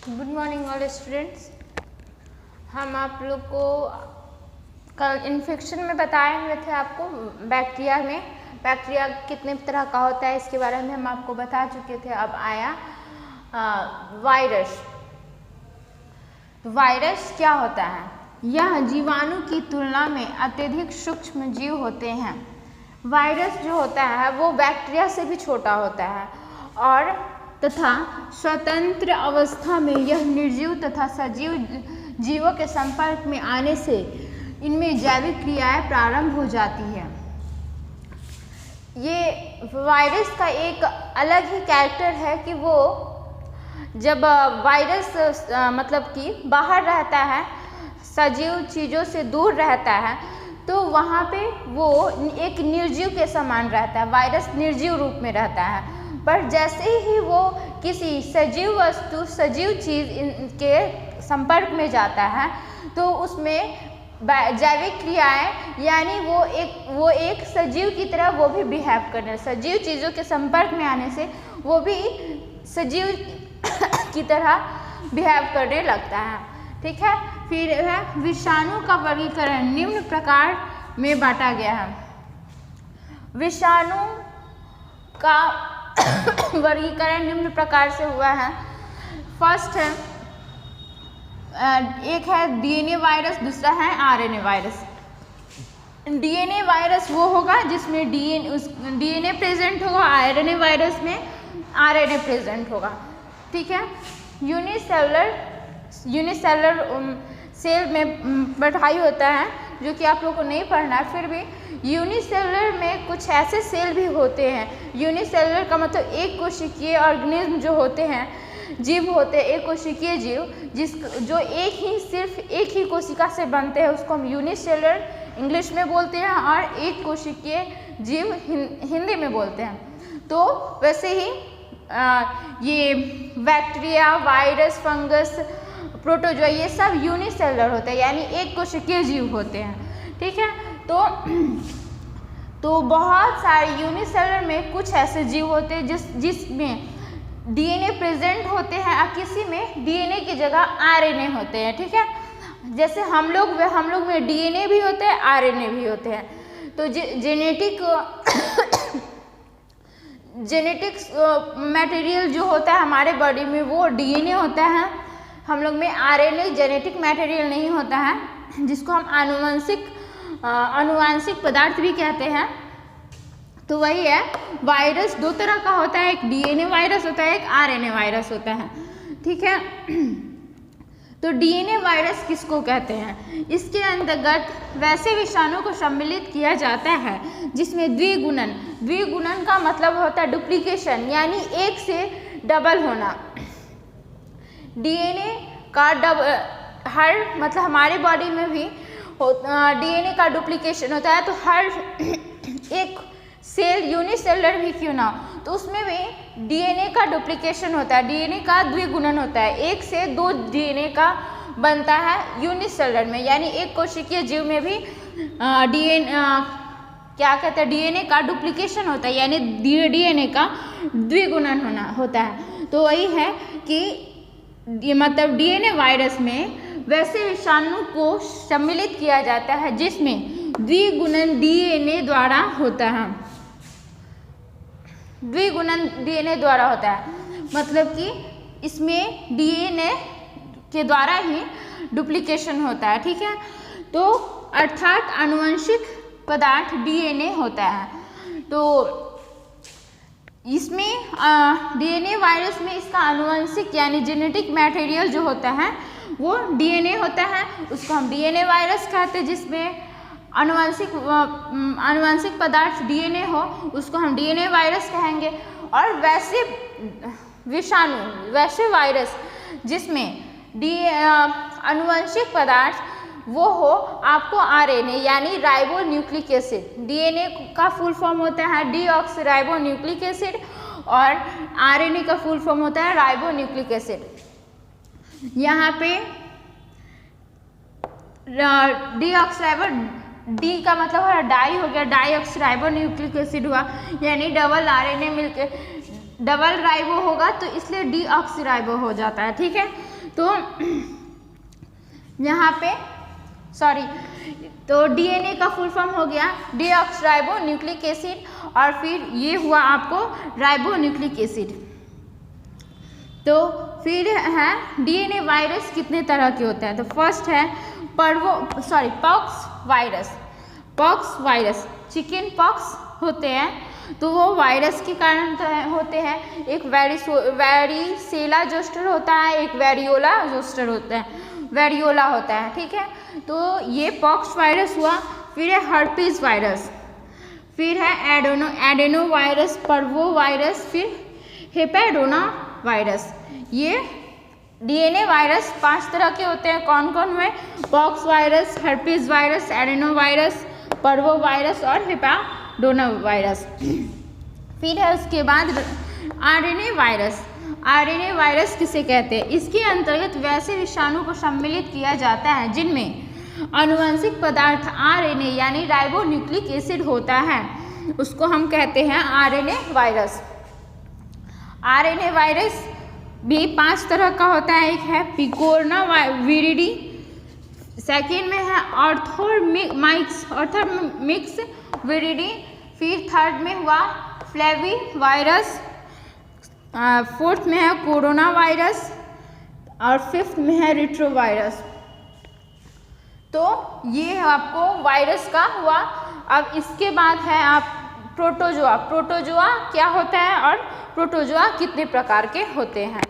Good morning all students. हम आप लोग को कल इन्फेक्शन में बताए हुए थे आपको बैक्टीरिया कितने तरह का होता है इसके बारे में हम आपको बता चुके थे। अब आया वायरस। तो वायरस क्या होता है? यह जीवाणु की तुलना में अत्यधिक सूक्ष्म जीव होते हैं। वायरस जो होता है वो बैक्टीरिया से भी छोटा होता है और तथा स्वतंत्र अवस्था में यह निर्जीव तथा सजीव जीवों के संपर्क में आने से इनमें जैविक क्रियाएं प्रारंभ हो जाती है। ये वायरस का एक अलग ही कैरेक्टर है कि वो जब वायरस मतलब कि बाहर रहता है, सजीव चीज़ों से दूर रहता है, तो वहाँ पे वो एक निर्जीव के समान रहता है। वायरस निर्जीव रूप में रहता है, पर जैसे ही वो किसी सजीव वस्तु, सजीव चीज़ के संपर्क में जाता है तो उसमें जैविक क्रियाएं, यानी वो एक सजीव की तरह वो भी बिहेव करने, सजीव चीज़ों के संपर्क में आने से वो भी सजीव की तरह बिहेव करने लगता है। ठीक है। फिर है विषाणु का वर्गीकरण निम्न प्रकार में बांटा गया है। विषाणु का वर्गीकरण निम्न प्रकार से हुआ है। फर्स्ट है एक है डीएनए वायरस, दूसरा है आरएनए वायरस। डीएनए वायरस वो होगा जिसमें डीएनए प्रेजेंट होगा, आरएनए वायरस में आरएनए प्रेजेंट होगा। ठीक है। यूनिसेलुलर सेल में पढ़ाई होता है जो कि आप लोगों को नहीं पढ़ना है, फिर भी यूनिसेलुलर में कुछ ऐसे सेल भी होते हैं। यूनिसेलुलर का मतलब एक कोशिकीय ऑर्गेनिज्म जो होते हैं, जीव होते हैं, एक कोशिकीय जीव जो सिर्फ एक ही कोशिका से बनते हैं, उसको हम यूनिसेलुलर इंग्लिश में बोलते हैं और एक कोशिकीय जीव हिंदी में बोलते हैं। तो वैसे ही ये बैक्टीरिया, वायरस, फंगस, प्रोटोजोआ ये सब यूनिसेलुलर होते हैं, यानी एक कोशिकीय जीव होते हैं। ठीक है। तो बहुत सारे यूनिसेलुलर में कुछ ऐसे जीव होते हैं जिसमें डीएनए प्रेजेंट होते हैं और किसी में डीएनए की जगह आरएनए होते हैं। ठीक है। जैसे हम लोग में डीएनए भी होते हैं, आरएनए भी होते हैं। तो जेनेटिक मटेरियल जो होता है हमारे बॉडी में वो डीएनए होता है। हम लोग में आरएनए जेनेटिक मटेरियल नहीं होता है, जिसको हम आनुवांशिक पदार्थ भी कहते हैं। तो वही है, वायरस दो तरह का होता है, एक डीएनए वायरस होता है, एक आरएनए वायरस होता है। ठीक है। तो डीएनए वायरस किसको कहते हैं? इसके अंतर्गत वैसे विषाणु को सम्मिलित किया जाता है जिसमें द्विगुणन का मतलब होता है डुप्लीकेशन, यानी एक से डबल होना। डीएनए का मतलब हमारे बॉडी में भी डीएनए का डुप्लीकेशन होता है, तो हर एक सेल यूनिसेलुलर भी क्यों ना हो तो उसमें भी डीएनए का डुप्लीकेशन होता है, डीएनए का द्विगुणन होता है। एक से दो डीएनए का बनता है यूनिसेलुलर में, यानी एक कोशिकीय जीव में भी डीएनए का डुप्लीकेशन होता है, यानी डीएनए का द्विगुणन होता है। तो वही है कि मतलब डीएनए वायरस में वैसे विषाणु को सम्मिलित किया जाता है जिसमें द्विगुणन डीएनए द्वारा होता है। द्विगुणन डीएनए द्वारा होता है, मतलब कि इसमें डीएनए के द्वारा ही डुप्लीकेशन होता है। ठीक है। तो अर्थात आनुवंशिक पदार्थ डीएनए होता है। तो इसमें डीएनए वायरस में इसका आनुवंशिक यानी जेनेटिक मटेरियल जो होता है वो डीएनए होता है, उसको हम डीएनए वायरस कहते हैं। जिसमें आनुवंशिक पदार्थ डीएनए हो उसको हम डीएनए वायरस कहेंगे। और वैसे वायरस जिसमें आनुवंशिक पदार्थ वो हो आपको आरएनए यानी राइबो न्यूक्लिक एसिड। डीएनए का फुल फॉर्म होता है डीऑक्सीराइबो न्यूक्लिक एसिड और आरएनए का फुल फॉर्म होता है राइबो न्यूक्लिक एसिड। यहाँ पे डीऑक्सीराइबो, डी का मतलब है डाई हो गया, डाईऑक्सीराइबो न्यूक्लिक एसिड हुआ, यानी डबल आरएनए मिलके डबल राइबो होगा तो इसलिए डीऑक्सीराइबो हो जाता है। ठीक है। तो यहाँ पे तो डीएनए का फुल फॉर्म हो गया डीऑक्सराइबो न्यूक्लिक एसिड, और फिर ये हुआ आपको राइबो न्यूक्लिक एसिड। तो फिर है डीएनए वायरस कितने तरह के होते हैं, तो फर्स्ट है पॉक्स वायरस, चिकन पॉक्स होते हैं तो वो वायरस के कारण होते हैं। एक वेरिसेला जोस्टर होता है, एक वेरियोला जोस्टर होता है, वेरियोला होता है, ठीक है। तो ये पॉक्स वायरस हुआ। फिर है हर्पीज वायरस, फिर है एडेनो वायरस, पर्वो वायरस, फिर हेपेडोना वायरस। ये डीएनए वायरस 5 तरह के होते हैं। कौन कौन हुए, pox virus, herpes virus, adeno virus, पर्वो वायरस और हेपेडोना वायरस। फिर है उसके बाद आरएनए वायरस। आरएनए वायरस किसे कहते हैं, इसके अंतर्गत वैसे विषाणु को सम्मिलित किया जाता है जिनमें आनुवंशिक पदार्थ आरएनए यानी राइबो न्यूक्लिक एसिड होता है, उसको हम कहते हैं आरएनए वायरस। आरएनए वायरस भी 5 तरह का होता है। एक है पिकोरना विरिडी, सेकेंड में है ऑर्थोमिक्स विरिडी, फिर थर्ड में हुआ फ्लेवी वायरस, फोर्थ में है कोरोना वायरस और फिफ्थ में है रिट्रो वायरस। तो ये आपको वायरस का हुआ। अब इसके बाद है आप प्रोटोजोआ क्या होता है और प्रोटोजोआ कितने प्रकार के होते हैं।